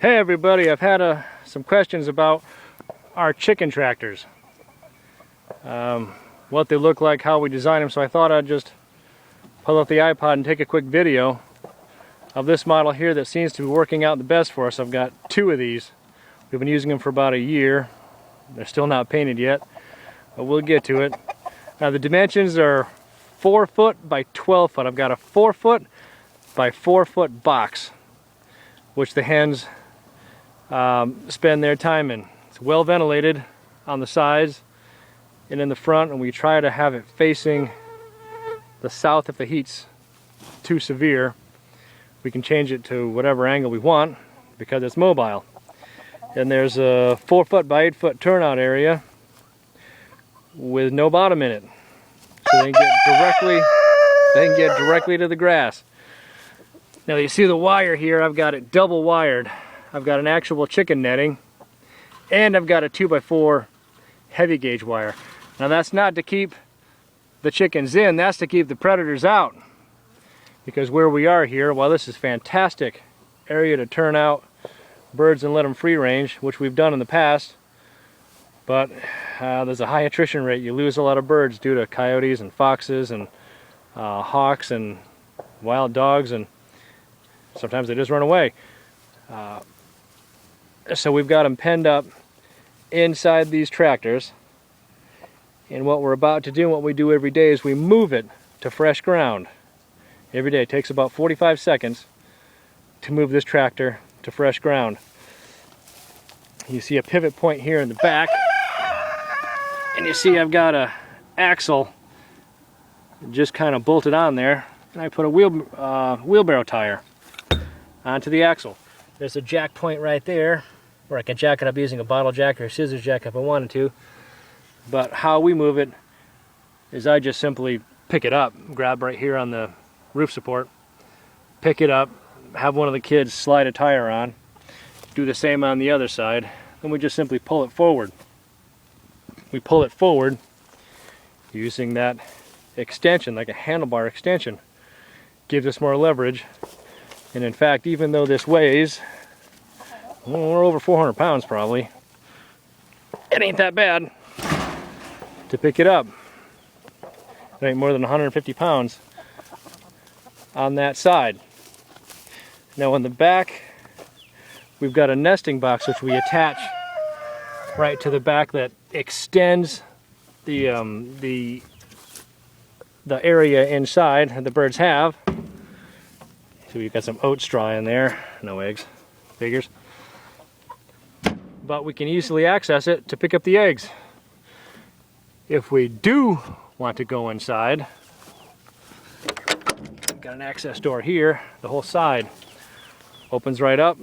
Hey everybody, I've had some questions about our chicken tractors. What they look like, how we design them, so I thought I'd just pull up the iPod and take a quick video of this model here that seems to be working out the best for us. I've got two of these. We've been using them for about a year. They're still not painted yet, but we'll get to it. Now the dimensions are 4 foot by 12 foot. I've got a 4 foot by 4 foot box, which the hens spend their time in. It's well ventilated on the sides and in the front, and we try to have it facing the south if the heat's too severe. We can change it to whatever angle we want because it's mobile. And there's a 4 foot by 8 foot turnout area with no bottom in it, so they can get directly to the grass. Now you see the wire here, I've got it double wired. I've got an actual chicken netting, and I've got a 2x4 heavy gauge wire. Now that's not to keep the chickens in, that's to keep the predators out. Because where we are here, while this is fantastic area to turn out birds and let them free range, which we've done in the past, but there's a high attrition rate. You lose a lot of birds due to coyotes and foxes and hawks and wild dogs, and sometimes they just run away. So we've got them penned up inside these tractors, and what we're about to do, and what we do every day, is we move it to fresh ground. Every day. It takes about 45 seconds to move this tractor to fresh ground. You see a pivot point here in the back, and you see I've got a axle just kind of bolted on there, and I put a wheelbarrow tire onto the axle. There's a jack point right there where I can jack it up using a bottle jack or a scissors jack if I wanted to. But how we move it is I just simply pick it up, grab right here on the roof support, pick it up, have one of the kids slide a tire on, do the same on the other side, then we just simply pull it forward. We pull it forward using that extension, like a handlebar extension. Gives us more leverage. And in fact, even though this weighs, we're over 400 pounds probably, it ain't that bad to pick it up. It ain't more than 150 pounds on that side. Now on the back, we've got a nesting box which we attach right to the back that extends the area inside that the birds have. So we've got some oat straw in there, no eggs, figures. But we can easily access it to pick up the eggs. If we do want to go inside, we've got an access door here. The whole side opens right up,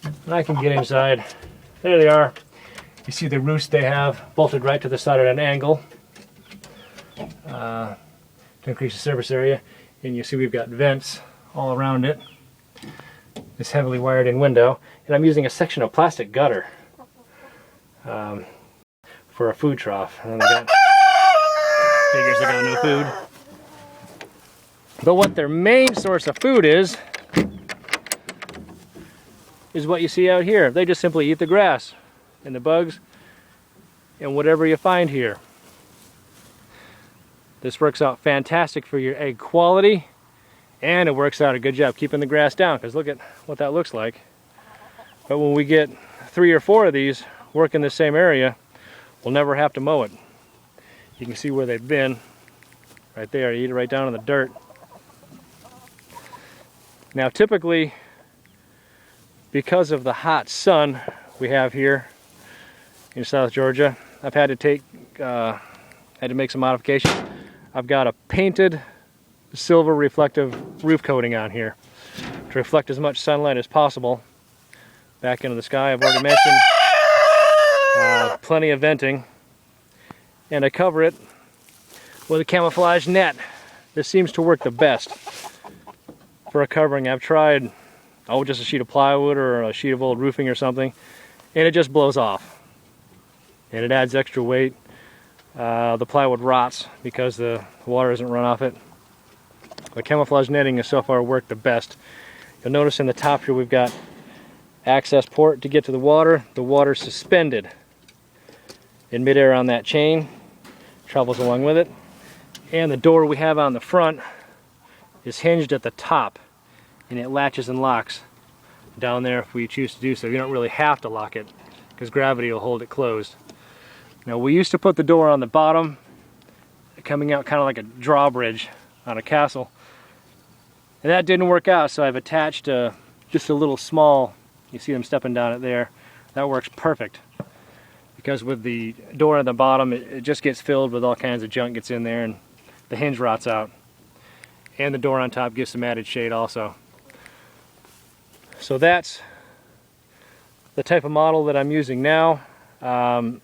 and I can get inside. There they are. You see the roost they have bolted right to the side at an angle to increase the surface area. And you see we've got vents all around it. This heavily wired in window, and I'm using a section of plastic gutter for a food trough. And then figures they got no food. But what their main source of food is what you see out here. They just simply eat the grass and the bugs and whatever you find here. This works out fantastic for your egg quality, and it works out a good job keeping the grass down, because look at what that looks like. But when we get 3 or 4 of these work in the same area, we'll never have to mow it. You can see where they've been right there. You eat it right down in the dirt. Now typically, because of the hot sun we have here in South Georgia, I've had to make some modifications. I've got a painted silver reflective roof coating on here to reflect as much sunlight as possible back into the sky. I've already mentioned plenty of venting, and I cover it with a camouflage net. This seems to work the best for a covering. I've tried just a sheet of plywood or a sheet of old roofing or something, and it just blows off and it adds extra weight. The plywood rots because the water isn't run off it. The camouflage netting has so far worked the best. You'll notice in the top here we've got access port to get to the water. The water's suspended in midair on that chain, travels along with it. And the door we have on the front is hinged at the top, and it latches and locks down there if we choose to do so. You don't really have to lock it because gravity will hold it closed. Now, we used to put the door on the bottom, coming out kind of like a drawbridge on a castle, and that didn't work out, so I've attached just a little small, you see them stepping down it there, that works perfect. Because with the door on the bottom, it just gets filled with all kinds of junk gets in there and the hinge rots out. And the door on top gives some added shade also. So that's the type of model that I'm using now. The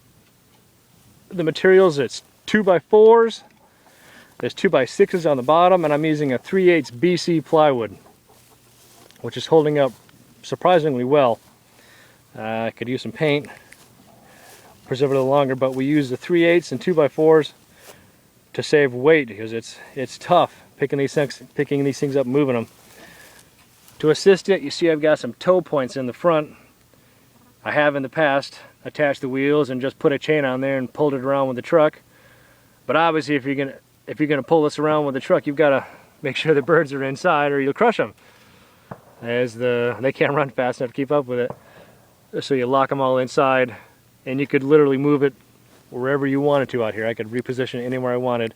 materials, it's 2x4s, there's 2x6s on the bottom, and I'm using a 3/8 BC plywood, which is holding up surprisingly well. I could use some paint, preserve it a little longer, but we use the 3/8 and 2x4s to save weight because it's tough picking these things up, moving them. To assist it, you see I've got some toe points in the front. I have in the past attached the wheels and just put a chain on there and pulled it around with the truck. But obviously, if you're gonna pull this around with the truck, you've got to make sure the birds are inside, or you'll crush them. They can't run fast enough to keep up with it. So you lock them all inside, and you could literally move it wherever you wanted to out here. I could reposition it anywhere I wanted.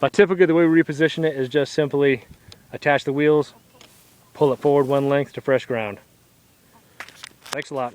But typically the way we reposition it is just simply attach the wheels, pull it forward one length to fresh ground. Thanks a lot.